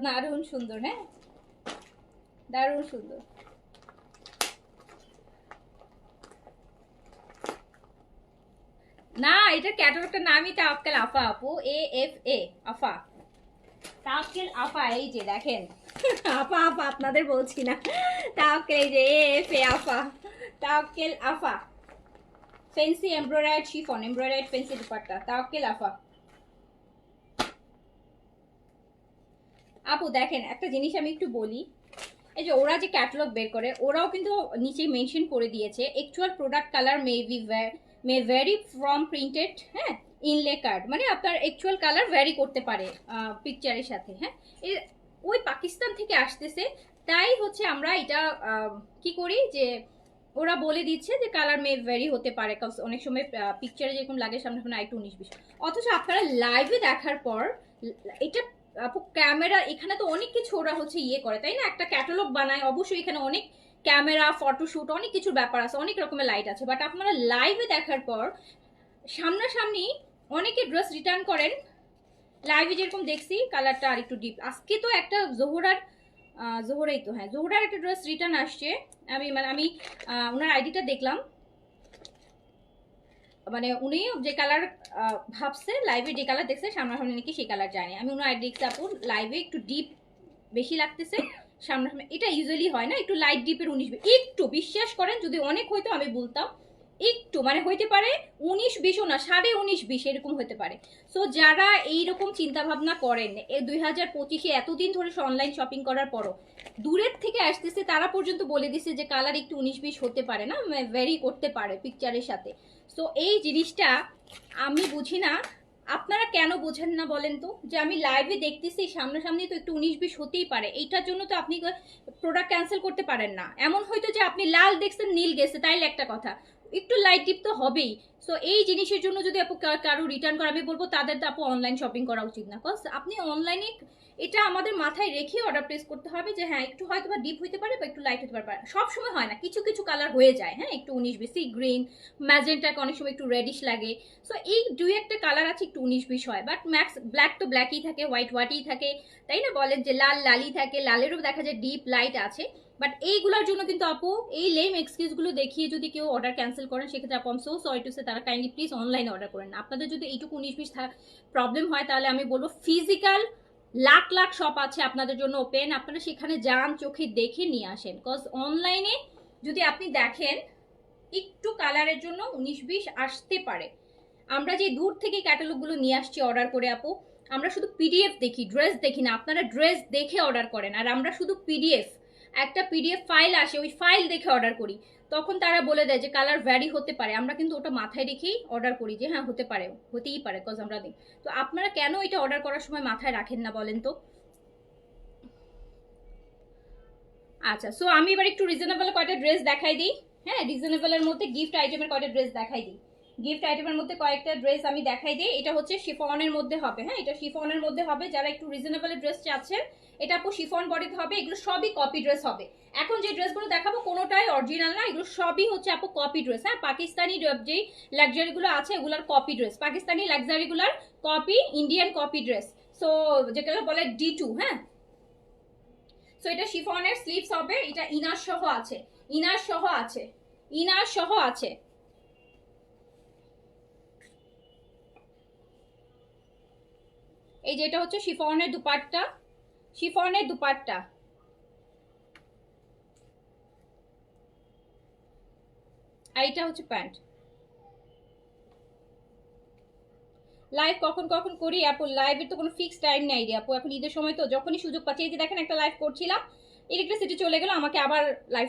দারুণ সুন্দর, হ্যাঁ দারুণ সুন্দর। না, এটা ক্যাটালগটার নামই তাওয়াক্কেল আফা আপু, AFA আফা, তাওয়াক্কেল আফা। এই যে দেখেন আপা আপা আপনাদের বলছি না, তাওয়াক্কেল, এই যে AFA আফা, তাওয়াক্কেল আফা। Fancy embroidery chiffon, embroidery fancy dupatta, Tawakkal আফা। আপু দেখেন একটা জিনিস আমি একটু বলি, এই যে ওরা যে ক্যাটালগ বের করে, ওরাও কিন্তু নিচে মেনশন করে দিয়েছে actual product colour may vary from printed. হ্যাঁ, ইনলে কার্ড, মানে আপনার অ্যাকচুয়াল কালার ভ্যারি করতে পারে পিকচারের সাথে। হ্যাঁ, ওই পাকিস্তান থেকে আসতেছে, তাই হচ্ছে আমরা এটা কি করি যে ওরা বলে দিচ্ছে যে কালার মে ভ্যারি হতে পারে, অনেক সময় পিকচারে যেরকম লাগে সামনে সামনে একটু 19-20, অথচ আপনারা লাইভে দেখার পর এটা আপু ক্যামেরা এখানে তো অনেক কিছু ওরা হচ্ছে ইয়ে করে তাই না, একটা ক্যাটালগ বানায়, অবশ্যই এখানে অনেক ক্যামেরা ফটোশুট অনেক কিছুর ব্যাপার আছে, অনেক রকমের লাইট আছে, বাট আপনারা লাইভে দেখার পর সামনাসামনি অনেকে ড্রেস রিটার্ন করেন। লাইভে যেরকম দেখছি কালারটা আর একটু ডিপ। আজকে তো একটা জোহরাই তো, হ্যাঁ জোহরার একটা ড্রেস রিটার্ন আসছে, আমি ওনার আইডিটা দেখলাম, মানে উনি যে কালার ভাবছে লাইভে যে কালার দেখছে সামনাসামনি নাকি সেই কালার যায়নি। আমি ওনার আইডি দেখছি আপু লাইভে একটু ডিপ বেশি লাগতেছে, সামনাসামনি এটা ইউজুয়ালি হয় না, একটু লাইট ডিপের 19-20, একটু বিশ্বাস করেন যদি অনেক হইতো আমি বলতাম, একটু মানে হইতে পারে 19-20ও না, 19.5-20 এরকম হতে পারে। সো যারা এইরকম চিন্তা ভাবনা করেন 2025-এ এতদিন ধরে অনলাইন শপিং করার পরও দূরের থেকে আসতেছে, তারা পর্যন্ত বলে দিচ্ছে যে কালার একটু 19-20 হতে পারে না, ভ্যারি করতে পারে পিকচারের সাথে। সো এই জিনিসটা আমি বুঝি না, আপনারা কেন বোঝেন না বলেন তো, যে আমি লাইভে দেখতেছি সামনাসামনি তো একটু 19-20 হতেই পারে, এইটার জন্য তো আপনি প্রোডাক্ট ক্যান্সেল করতে পারেন না। এমন হয়তো যে আপনি লাল দেখছেন নীল গেছে তাইলে একটা কথা, একটু লাইট ডিপ তো হবেই। সো এই জিনিসের জন্য যদি আপু কারো রিটার্ন করা, আমি বলবো তাদের তো আপু অনলাইন শপিং করা উচিত না, কজ আপনি অনলাইনে এটা আমাদের মাথায় রেখে অর্ডার প্লেস করতে হবে যে হ্যাঁ একটু হয়তো বা ডিপ হতে পারে বা একটু লাইট হতে পারে, সব সময় হয় না, কিছু কিছু কালার হয়ে যায়, হ্যাঁ একটু 19-20 গ্রিন ম্যাজেন্টাকে অনেক সময় একটু রেডিশ লাগে। সো এই দুই একটা কালার আছে একটু 19-20 হয়, বাট ম্যাক্স ব্ল্যাক তো ব্ল্যাকই থাকে, হোয়াইট হোয়াইটই থাকে, তাই না বলেন যে লাল লালই থাকে, লালেরও দেখা যায় ডিপ লাইট আছে। বাট এইগুলোর জন্য কিন্তু আপু এই লেম এক্সকিউজগুলো দেখিয়ে যদি কেউ অর্ডার ক্যান্সেল করেন সেক্ষেত্রে আপু সো সরি টু সে তারা কাইন্ডলি প্লিজ অনলাইনে অর্ডার করেন। আপনাদের যদি এইটুকু 19-20 প্রবলেম হয় তাহলে আমি বলবো ফিজিক্যাল লাখ লাখ শপ আছে আপনাদের জন্য ওপেন, আপনারা সেখানে যান, চোখে দেখে নিয়ে আসেন, কজ অনলাইনে যদি আপনি দেখেন একটু কালারের জন্য 19-20 আসতে পারে। আমরা যে দূর থেকে ক্যাটালগুলো নিয়ে আসছি অর্ডার করে আপু, আমরা শুধু পিডিএফ দেখি, ড্রেস দেখি না, আপনারা ড্রেস দেখে অর্ডার করেন, আর আমরা শুধু পিডিএফ, একটা পিডিএফ ফাইল আসে ওই ফাইল দেখে অর্ডার করি, তখন তারা বলে দেয় যে কালার ভ্যারি হতে পারে, আমরা কিন্তু ওটা মাথায় রেখেই অর্ডার করি যে হ্যাঁ হতে পারে, হতেই পারে, কজ আমরা দিই। তো আপনারা কেন এটা অর্ডার করার সময় মাথায় রাখেন না বলেন তো? আচ্ছা, সো আমি এবার একটু রিজনেবল কয়টা ড্রেস দেখাই দিই। হ্যাঁ, রিজনেবলের মধ্যে গিফট আইটেমের কয়টা ড্রেস দেখাই দিই। গিফট আইটেমের মধ্যে কয়েকটা ড্রেস আমি দেখাই দিই। এটা হচ্ছে শিফনের মধ্যে হবে, হ্যাঁ এটা শিফনের মধ্যে হবে, যারা একটু রিজনেবলের ড্রেস চাচ্ছেন এটা আপু শিফন বডিতে হবে, এগুলো সবই কপি ড্রেস হবে। এখন যে ড্রেসগুলো দেখাবো কোনোটাই অরিজিনাল না, এগুলো সবই হচ্ছে আপু কপি ড্রেস। হ্যাঁ, পাকিস্তানি যেই লাক্সারিগুলো আছে এগুলোর কপি ড্রেস, পাকিস্তানি লাক্সারিগুলোর copy, Indian copy dress, so যেগুলো বলে D2। হ্যাঁ, সো এটা শিফনের স্লিভস হবে, এটা ইনার সহ আছে, ইনার সহ আছে, ইনার সহ আছে। এই যে এটা হচ্ছে শিফনের দুপাট্টা, শিফনের দুপাট্টা, আর এটা হচ্ছে প্যান্ট। লাইভ কখন কখন করি আপু, লাইভের তো কোনো ফিক্সড টাইম নাই রে আপু, এখন ঈদের সময় তো যখনই সুযোগ পাচ্ছি, এই যে দেখেন একটা লাইভ করছিলাম, ইলেকট্রিসিটি চলে গেল, আমাকে আবার লাইভ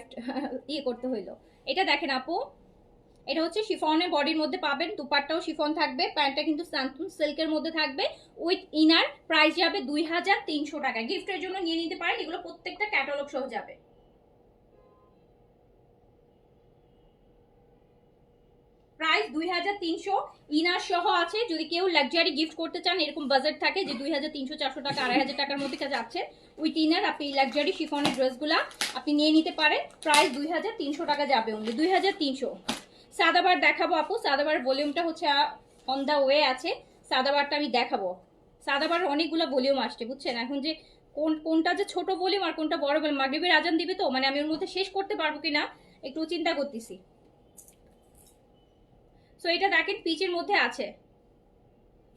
ইয়ে করতে হইলো। এটা দেখেন আপু, এটা হচ্ছে শিফনের বডির মধ্যে পাবেন, দুপাট্টাও শিফন থাকবে, প্যান্টটা কিন্তু স্যান্টুন সিল্কের মধ্যে থাকবে, উইথ ইনার, প্রাইস যাবে 2300 টাকা। গিফটের জন্য নিয়ে নিতে পারেন, এগুলো প্রত্যেকটা ক্যাটালগ সহ যাবে। প্রাইস 2300, ইনার সহ আছে। যদি কেউ লাক্সারি গিফট করতে চান, এরকম বাজেট থাকে যে 2300-400 টাকা 2500 টাকার মধ্যে যাচ্ছে উইথ ইনার, আপনি লাক্সারি শিফনের ড্রেসগুলা আপনি নিয়ে নিতে পারেন, প্রাইস 2300 টাকা যাবে, অনলি 2300। সাদাবার দেখাবো আপু, সাদাবার ভলিউমটা হচ্ছে অন দা ওয়ে আছে, সাদাবারটা আমি দেখাবো। সাদাবার অনেকগুলো ভলিউম আসছে বুঝছেন, এখন যে কোনটা যে ছোট ভলিউম আর কোনটা বড় ভলিউম, মাগরিবের আজান দিবে তো, মানে আমি ওর মধ্যে শেষ করতে পারবো কিনা একটু চিন্তা করতেছি। সো এটা দেখেন পিচের মধ্যে আছে,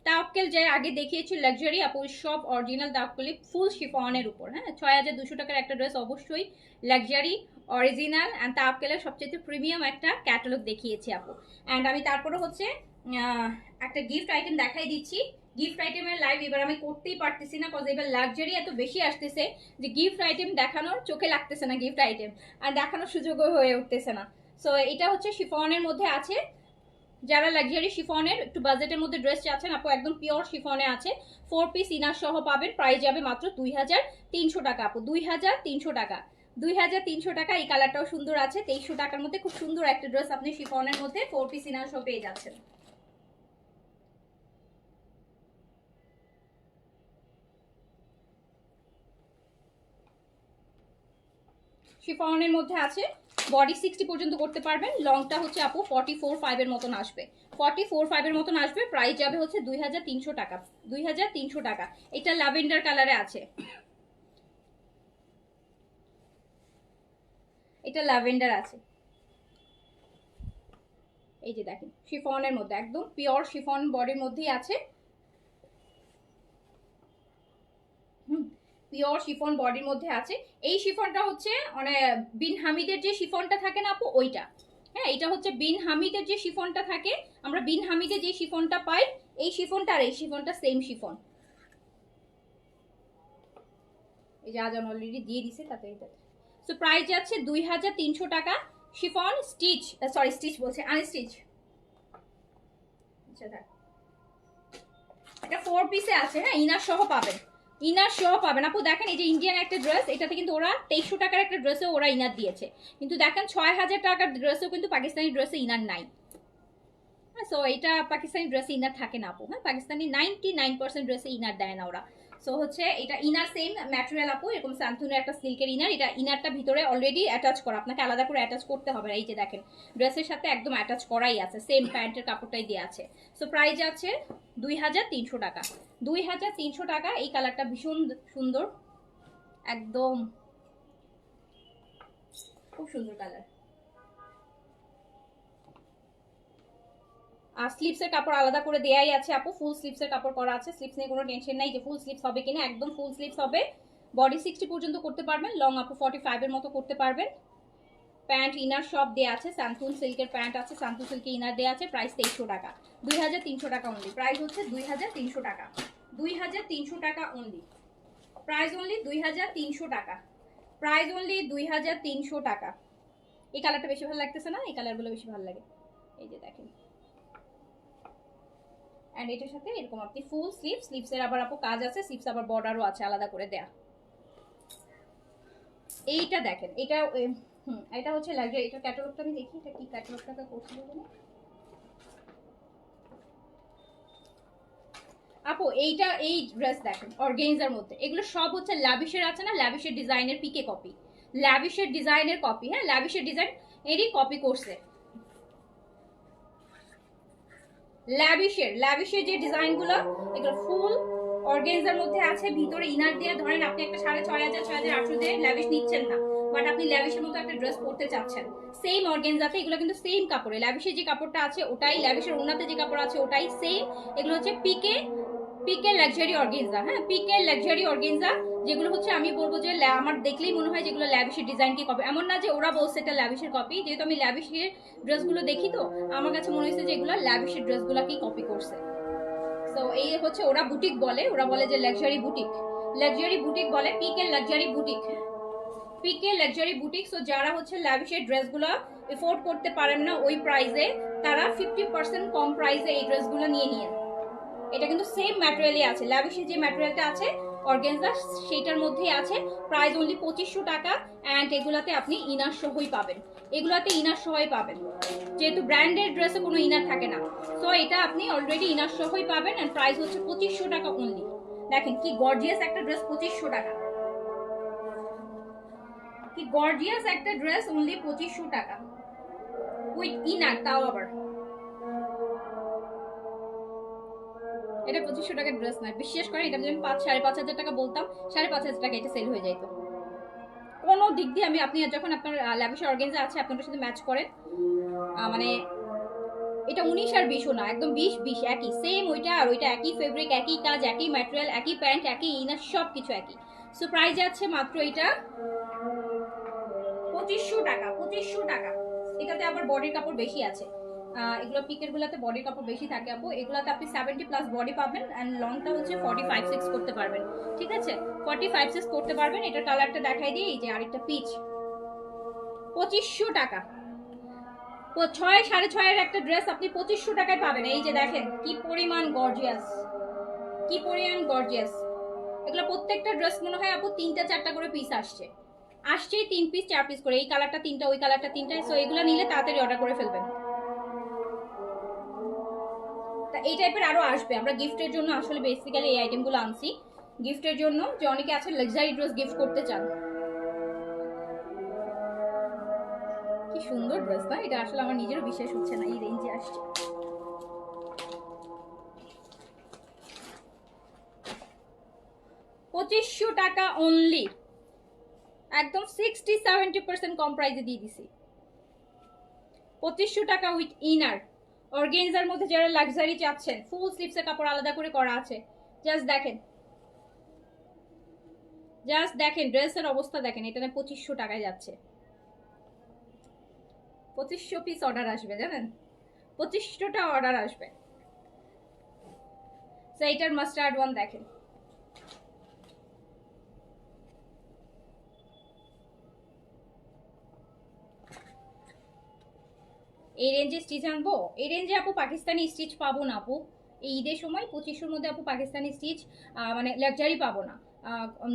তাওয়াক্কেল যে আগে দেখিয়েছি লাক্সারি আপু, সব অরিজিনাল তাওয়াক্কেলি ফুল শিফনের উপর। হ্যাঁ, 6200 টাকার একটা ড্রেস অবশ্যই লাক্সারি অরিজিনাল অ্যান্ড তাওয়াক্কেলের সবচেয়ে প্রিমিয়াম একটা ক্যাটালগ দেখিয়েছি আপু। অ্যান্ড আমি তারপরে হচ্ছে একটা গিফট আইটেম দেখাই দিচ্ছি। গিফট আইটেমের লাইভ এবার আমি করতেই পারতেছি না, কজ এবার লাক্সারি এত বেশি আসতেছে যে গিফট আইটেম দেখানোর চোখে লাগতেছে না, গিফট আইটেম আর দেখানোর সুযোগও হয়ে উঠতেছে না। সো এটা হচ্ছে শিফনের মধ্যে আছে, যারা লাক্সারি শিফনের একটু বাজেটের মধ্যে ড্রেস চাচ্ছেন আপু, একদম পিওর শিফনে আছে, 4 পিস ইনার সহ পাবেন। প্রাইস যাবে মাত্র 2300 টাকা আপু, 2300 টাকা, 2300 টাকা। এই কালারটাও সুন্দর আছে, 2300 টাকার মধ্যে খুব সুন্দর একটা ড্রেস আপনি শিফনের মধ্যে 4 পিস ইনার সহ পেয়ে যাচ্ছেন। শিফনের মধ্যে আছে, বডি 60 পর্যন্ত করতে পারবেন, লংটা হচ্ছে আপু 44-5 এর মতন আসবে, 44-5 এর মতন আসবে। প্রাইস যাবে হচ্ছে 2300 টাকা, 2300 টাকা। এটা ল্যাভেন্ডার কালারে আছে, এটা ল্যাভেন্ডার আছে। এই যে দেখেন শিফনের মধ্যে একদম পিওর শিফন বডির মধ্যেই আছে, পিওর শিফন বডির মধ্যে আছে। এই শিফনটা হচ্ছে মানে বিন হামিদের যে শিফনটা থাকে না আপু ওইটা, হ্যাঁ এটা হচ্ছে বিন হামিদের যে শিফনটা থাকে, আমরা বিন হামিদে যে শিফনটা পাই, এই শিফনটা আর এই শিফনটা সেম শিফন। এই যে আজান অলরেডি দিয়ে দিছে তাতে এটা। সো প্রাইস যাচ্ছে 2300 টাকা। শিফন স্টিচ, সরি স্টিচ বলছে আনস্টিচ, আচ্ছা দেখ এটা 4 পিসে আছে, হ্যাঁ ইনার সহ পাবেন, ইনার সহ পাবেন আপু। দেখেন এই যে ইন্ডিয়ান একটা ড্রেস, এটাতে কিন্তু ওরা 2300 টাকার একটা ড্রেসে ওরা ইনার দিয়েছে, কিন্তু দেখেন 6000 টাকার ড্রেসেও কিন্তু পাকিস্তানি ড্রেসে ইনার নাই। সো এটা পাকিস্তানি ড্রেসে ইনার থাকে না আপু, হ্যাঁ পাকিস্তানি 99% ড্রেসে ইনার দেয় না ওরা। সো হচ্ছে এটা ইনার সেম ম্যাটেরিয়াল আপু, এরকম স্যান্থুনের একটা সিল্কের ইনার, এটা ইনারটা ভিতরে অলরেডি অ্যাটাচ করা, আপনাকে আলাদা করে অ্যাটাচ করতে হবে না। এই যে দেখেন ড্রেসের সাথে একদম অ্যাটাচ করাই আছে, সেম প্যান্টের কাপড়টাই দেওয়া আছে। সো প্রাইস আছে 2300 টাকা, 2300 টাকা। এই কালারটা ভীষণ সুন্দর, একদম খুব সুন্দর কালার। আর স্লিপসের কাপড় আলাদা করে দেয়াই আছে আপু, ফুল স্লিপসের কাপড় করা আছে, স্লিপস নিয়ে কোনো টেনশন নাই যে ফুল স্লিপস হবে কিনা, একদম ফুল স্লিপস হবে। বডি 60 পর্যন্ত করতে পারবেন, লং আপু 45 এর মতো করতে পারবেন। প্যান্ট ইনার সব দেয়া আছে, স্যান্থুন সিল্কের প্যান্ট আছে, স্যান্থুন সিল্কের ইনার দেয়া আছে। প্রাইস 2300 টাকা, 2300 টাকা অনলি। প্রাইস হচ্ছে 2300 টাকা, 2300 টাকা অনলি। প্রাইস অনলি 2300 টাকা, প্রাইস অনলি 2300 টাকা। এই কালারটা বেশি ভালো লাগতেছে না, এই কালারগুলো বেশি ভালো লাগে। এই যে দেখেন এন্ড এটার সাথে এরকম আপনি ফুল স্লিভ, স্লিভসের আবার আপু কাজ আছে, স্লিভস আবার বর্ডারও আছে আলাদা করে দেয়া। এইটা দেখেন এটা এটা হচ্ছে লাক্সারি, এটা ক্যাটালগটা আমি দেখি, এটা কি ক্যাটালগটাকে করছিল না আপু। এইটা এই ড্রেস দেখেন অর্গানজার মধ্যে, এগুলো সব হচ্ছে ল্যাভিশের আছে না, ল্যাভিশের ডিজাইনের পিকে কপি, ল্যাভিশের ডিজাইনের কপি, হ্যাঁ ল্যাভিশের ডিজাইন এরই কপি করছে। ল্যাভিশের যে ডিজাইনগুলো এগুলো ফুল অর্গানজার মধ্যে আছে, ভিতরে ইনার দিয়ে ধরেন আপনি একটা 6500 6800 দিয়ে ল্যাভিশ নিচ্ছেন না, বাট আপনি ল্যাভিশের মতো একটা ড্রেস পরতে চাচ্ছেন সেম অর্গানজাতে, এগুলো কিন্তু সেম কাপড়ে, ল্যাভিশের যে কাপড়টা আছে ওটাই, ল্যাভিশের ওনাতে যে কাপড় আছে ওটাই সেম। এগুলো হচ্ছে পিকে, পিকে লাক্সারি অর্গানজা, হ্যাঁ পিকে লাক্সারি অর্গানজা, যেগুলো হচ্ছে আমি বলবো যে আমার দেখলেই মনে হয় যেগুলো ল্যাভিশের ডিজাইন কি কপি, এমন না যে ওরা বলছে এটা ল্যাভিশের কপি, যেহেতু আমি ল্যাভিশের ড্রেসগুলো দেখি তো আমার কাছে মনে হয়েছে যে এগুলো ল্যাভিশের ড্রেসগুলোকেই কপি করছে। সো এই হচ্ছে ওরা বুটিক বলে, ওরা বলে যে লাক্সারি বুটিক, লাক্সারি বুটিক বলে, পিকে লাক্সারি বুটিক, পিকে লাক্সারি বুটিক। সো যারা হচ্ছে ল্যাভিশের ড্রেসগুলো এফোর্ড করতে পারেন না ওই প্রাইসে, তারা 50% কম প্রাইসে এই ড্রেসগুলো নিয়ে নিন। এটা কিন্তু সেম ম্যাটেরিয়ালই আছে, ল্যাভিশের যে ম্যাটেরিয়ালটা আছে অর্গানজা সেইটার মধ্যেই আছে। প্রাইস অনলি 2500 টাকা। অ্যান্ড এগুলাতে আপনি ইনার সহই পাবেন, এগুলাতে ইনার সহই পাবেন, যেহেতু ব্র্যান্ডেড ড্রেসে কোনো ইনার থাকে না। সো এটা আপনি অলরেডি ইনার সহই পাবেন। অ্যান্ড প্রাইস হচ্ছে 2500 টাকা অনলি। দেখেন কি গর্জিয়াস একটা ড্রেস, 2500 টাকা, কি গর্জিয়াস একটা ড্রেস, অনলি 2500 টাকা উইথ ইনার, তাও আবার এটা 2500 টাকার ড্রেস নয়, বিশ্বাস করেন এটা যদি আমি 5-5.5 টাকা বলতাম, 5.5 টাকা এটা সেল হয়ে যেত। কোনো দিক দিয়ে আমি, আপনি যখন আপনার ল্যাভিশ অর্গানজা আছে আপনার সাথে ম্যাচ করেন, মানে এটা 19 আর 20 না, একদম 20-20 একই, সেম ওইটা আর ওইটা একই, ফেব্রিক একই, কাজ একই, ম্যাটেরিয়াল একই, প্যান্ট একই, ইনার সব কিছু একই। সো প্রাইস আছে মাত্র এটা 2500 টাকা, 2500 টাকা। এটাতে আবার বডির কাপড় বেশি আছে, এগুলো পিকের গুলাতে বডির কাপড় বেশি থাকে আপু, এগুলাতে আপনি 70+ বডি পাবেন এন্ড লংটা হচ্ছে 45-6 করতে পারবেন, ঠিক আছে 45-6 করতে পারবেন। এটার কালারটা দেখাই দিই, এই যে আরেকটা পিচ, 2500 টাকা, ছয় 6.5-এর একটা ড্রেস আপনি 2500 টাকায় পাবেন। এই যে দেখেন কি পরিমাণ গর্জিয়াস, কি পরিমাণ গর্জিয়াস। এগুলো প্রত্যেকটা ড্রেস মনে হয় আপু 3টা 4টা করে পিস আসছেই 3 পিস 4 পিস করে, এই কালারটা 3টা, ওই কালারটা 3টা। সো এগুলো নিলে তাড়াতাড়ি অর্ডার করে ফেলবেন। তা এই টাইপের আরো আসবে। আমরা গিফটের জন্য আসলে বেসিক্যালি এই আইটেমগুলো আনছি গিফটের জন্য, যে অনেকে আছে লাক্সারি ড্রেস গিফট করতে চান। কি সুন্দর ড্রেস না এটা, আসলে আমার নিজেরও বিশ্বাস হচ্ছে না এই রেঞ্জে আসছে। 2500 টাকা অনলি, একদম 60-70% কম প্রাইসে দিয়ে দিছি। 2500 টাকা উইথ ইনার, অর্গানজার মধ্যে যারা লাক্সারি চাচ্ছেন, ফুল স্লিভসের কাপড় আলাদা করে করা আছে। জাস্ট দেখেন, জাস্ট দেখেন ড্রেসের অবস্থা দেখেন। এটা না 2500 টাকায় যাচ্ছে। 2500 পিস অর্ডার আসবে জানেন, 2500টা অর্ডার আসবে। সো এইটার মাস্টার্ড ওয়ান দেখেন, এই রেঞ্জে স্টিচ আনবো। এই রেঞ্জে আপু পাকিস্তানি স্টিচ পাবো না আপু, এই ঈদের সময় 2500-র মধ্যে আপু পাকিস্তানি স্টিচ মানে লাক্সারি পাবো না,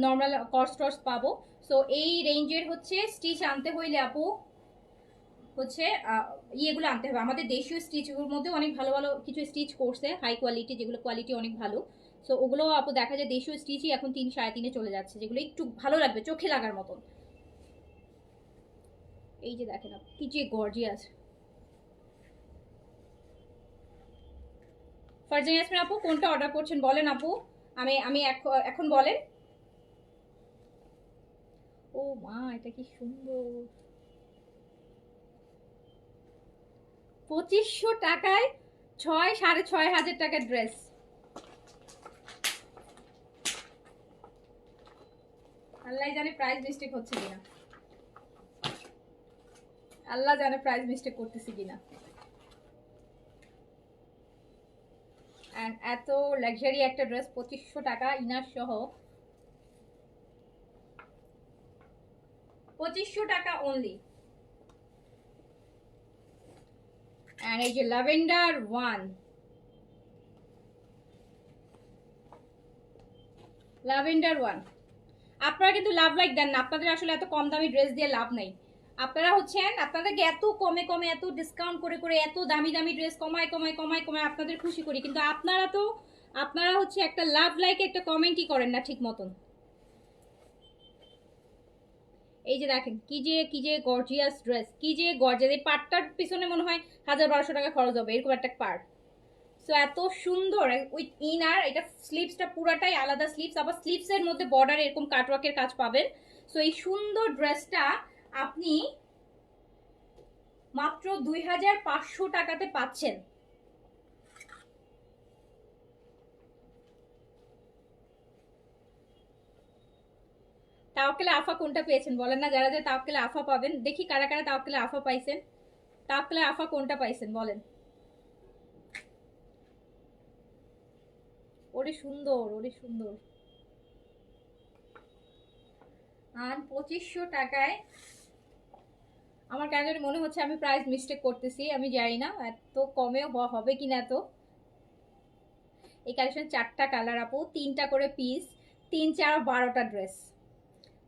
নর্মাল কর্স টর্স পাবো। সো এই রেঞ্জের হচ্ছে স্টিচ আনতে হইলে আপু হচ্ছে ইয়েগুলো আনতে হবে। আমাদের দেশীয় স্টিচগুলোর মধ্যে অনেক ভালো ভালো কিছু স্টিচ করছে হাই কোয়ালিটি, যেগুলো কোয়ালিটি অনেক ভালো। সো ওগুলো আপু দেখা যায় দেশীয় স্টিচই এখন 3-3.5-এ চলে যাচ্ছে, যেগুলো একটু ভালো লাগবে, চোখে লাগার মতন। এই যে দেখেন আপু কি যে গর্জিয়াস। ফারজানা ইয়াসমিন আপু কোনটা অর্ডার করছেন বলেন আপু, আমি আমি এখন বলেন। ও মা এটা কি সুন্দর, 2500 টাকায় 6-6.5 হাজার টাকার ড্রেস। আল্লাহ জানে প্রাইস মিস্টেক হচ্ছে কিনা, আল্লাহ জানে প্রাইস মিস্টেক করতেছি কিনা। এত লাক্সারি একটা ড্রেস 2500 টাকা ইনার সহ, 2500 টাকা অনলি। আর এই যে ল্যাভেন্ডার ওয়ান, ল্যাভেন্ডার ওয়ান। আপনারা কিন্তু লাভ লাইক দেন না, আপনাদের আসলে এত কম দামি ড্রেস দিয়ে লাভ নাই। আপনারা হচ্ছেন আপনাদেরকে এত কমে কমে এত ডিসকাউন্ট করে করে এত দামি দামি ড্রেস কমায় কমায় কমায় কমায় আপনাদের খুশি করি, কিন্তু আপনারা হচ্ছে একটা লাভ লাইক একটা কমেন্টই করেন না ঠিক মতন। এই যে দেখেন কি যে গর্জিয়াস ড্রেস, কি যে গর্জিয়াস। এই পার্টটার পিছনে মনে হয় 1000-1200 টাকা খরচ হবে এরকম একটা পার্ট। সো এত সুন্দর উইথ ইনার, এটা স্লিভসটা পুরাটাই আলাদা স্লিভস, আবার স্লিভসের মধ্যে বর্ডার এরকম কাটওয়ার্কের কাজ পাবেন। সো এই সুন্দর ড্রেসটা আপনি মাত্র 2500 টাকাতে পাচ্ছেন। তাওয়াক্কেলে আফা কোনটা পেয়েছেন বলেন না, যারা যারা তাওয়াক্কেলে আফা পাবেন, দেখি কারা কারা তাওয়াক্কেলে আফা পাইছেন। তাওয়াক্কেলে আফা কোনটা পাইছেন বলেন। ওরে সুন্দর, ওরে সুন্দর। আর 2500 টাকায় আমার কেন জানি মনে হচ্ছে আমি প্রাইস মিস্টেক করতেছি, আমি জানি না এত কমেও হবে কিনা। এত এই কালেকশন 4টা কালার আপু, 3টা করে পিস, 3-4-12টা ড্রেস,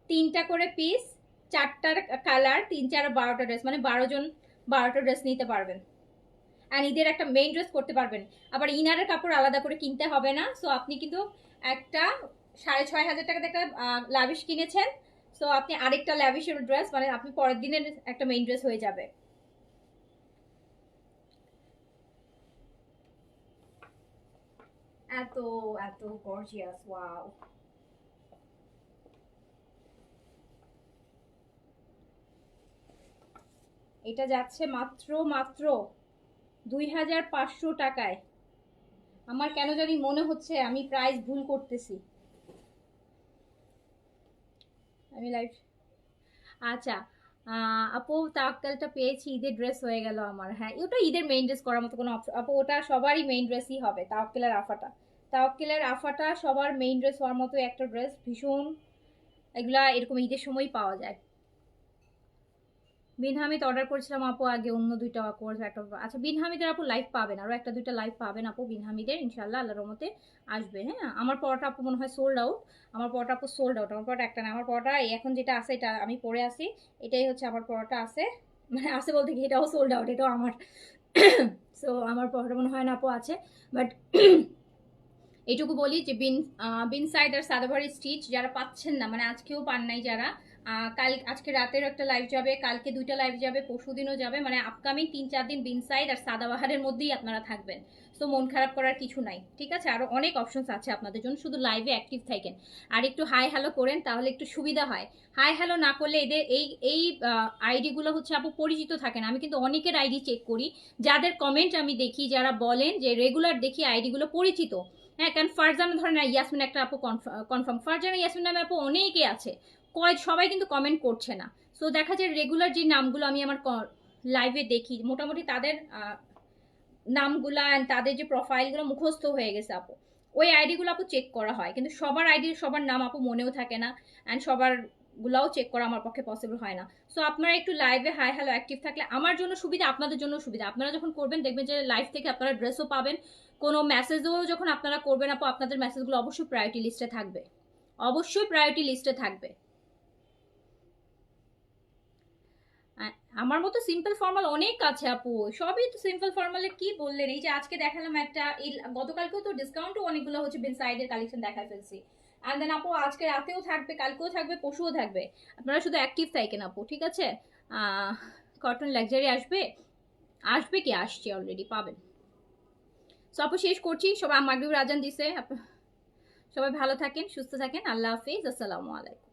3টা করে পিস, 4টার কালার, 3-4-12টা ড্রেস, মানে 12 জন 12টা ড্রেস নিতে পারবেন। আর ঈদের একটা মেইন ড্রেস করতে পারবেন। আবার ইনারের কাপড় আলাদা করে কিনতে হবে না। সো আপনি কিন্তু একটা 6,500 টাকাতে একটা লাভিশ কিনেছেন, সো আপনি আরেকটা ল্যাভিশের ড্রেস, মানে আপনি পরের দিনের একটা মেইন ড্রেস হয়ে যাবে। এত এত গর্জিয়াস, ওয়াও। এটা যাচ্ছে মাত্র মাত্র 2500 টাকায়। আমার কেন জানি মনে হচ্ছে আমি প্রাইস ভুল করতেছি। আমি লাইভ, আচ্ছা আপু তাওয়াক্কেলটা পেয়েছি, ঈদের ড্রেস হয়ে গেল আমার। হ্যাঁ ওটা ঈদের মেইন ড্রেস করার মতো কোনো আপু, ওটা সবারই মেইন ড্রেসই হবে। তাওয়াক্কেলের আফাটা, তাওয়াক্কেলের আফাটা সবার মেইন ড্রেস হওয়ার মতো একটা ড্রেস, ভীষণ এগুলা এরকম ঈদের সময় পাওয়া যায়। বিন হামিদ অর্ডার করেছিলাম আপু আগে, অন্য দুইটা কোর্স একটা। আচ্ছা বিন হামিদের আপু লাইভ পাবেন, আরো একটা দুইটা লাইভ পাবেন আপু বিন হামিদের, ইনশাল্লাহ আল্লাহর রহমতে আসবে। হ্যাঁ আমার পড়াটা আপু মনে হয় সোল্ড আউট, আমার পড়াটা আপু সোল্ড আউট, আমার পড়াটা একটা না, আমার পড়াটা এখন যেটা আছে এটা আমি পড়ে আসি, এটাই হচ্ছে আমার পড়াটা আছে, মানে আছে বলতে কি এটাও সোল্ড আউট, এটাও আমার। সো আমার পড়াটা মনে হয় না আপু আছে, বাট এইটুকু বলি যে বিন সাইড আর সাদাভারি স্টিচ যারা পাচ্ছেন না, মানে আজকেও পান নাই যারা, আজকে রাতের একটা লাইভ যাবে, কালকে দুইটা লাইভ যাবে, পরশুদিনও যাবে, মানে আপকামিং 3-4 দিন বিন সাইড আর সাদাবাহারের মধ্যেই আপনারা থাকবেন। সো মন খারাপ করার কিছু নাই, ঠিক আছে? আরো অনেক অপশনস আছে আপনাদের জন্য, শুধু লাইভে অ্যাক্টিভ থাকেন আর একটু হাই হ্যালো করেন, তাহলে একটু সুবিধা হয়। হাই হ্যালো না করলে এদের এই আইডিগুলো হচ্ছে আপু পরিচিত থাকে না। আমি কিন্তু অনেকের আইডি চেক করি, যাদের কমেন্ট আমি দেখি, যারা বলেন যে রেগুলার দেখি আইডিগুলো পরিচিত। হ্যাঁ, কারণ ফারজানা ধরেন ইয়াসমিন একটা আপু কনফার্ম, ফারজানা ইয়াসমিন নামে আপু অনেকে আছে, সবাই কিন্তু কমেন্ট করছে না। সো দেখা যায় রেগুলার যে নামগুলো আমি আমার লাইভে দেখি, মোটামুটি তাদের নামগুলা অ্যান্ড তাদের যে প্রোফাইলগুলো মুখস্থ হয়ে গেছে আপু, ওই আইডিগুলো আপু চেক করা হয়, কিন্তু সবার আইডি সবার নাম আপু মনেও থাকে না, অ্যান্ড সবার গুলাও চেক করা আমার পক্ষে পসিবল হয় না। সো আপনারা একটু লাইভে হাই হ্যালো অ্যাক্টিভ থাকলে আমার জন্য সুবিধা, আপনাদের জন্য সুবিধা। আপনারা যখন করবেন দেখবেন যে লাইভ থেকে আপনারা ড্রেসও পাবেন, কোনো মেসেজও যখন আপনারা করবেন আপু, আপনাদের মেসেজগুলো অবশ্যই প্রায়োরিটি লিস্টে থাকবে, অবশ্যই প্রায়োরিটি লিস্টে থাকবে। আমার মতো সিম্পল ফর্মাল অনেক আছে আপু, সবই তো সিম্পল ফর্মালে কি বললেন, এই যে আজকে দেখালাম একটা, এই গতকালকেও তো ডিসকাউন্টও অনেকগুলো হচ্ছে বিন সাইডের কালেকশন দেখায় ফেলছি, অ্যান্ড দেন আপু আজকে রাতেও থাকবে, কালকেও থাকবে, পরশুও থাকবে। আপনারা শুধু অ্যাক্টিভ থাকেন আপু, ঠিক আছে? কটন লাক্সারি আসবে, আসবে কি আসছে অলরেডি, পাবেন। সো আপু শেষ করছি, সবাই মাগরিবের আজান দিছে, সবাই ভালো থাকেন, সুস্থ থাকেন, আল্লাহ হাফিজ, আসসালামু আলাইকুম।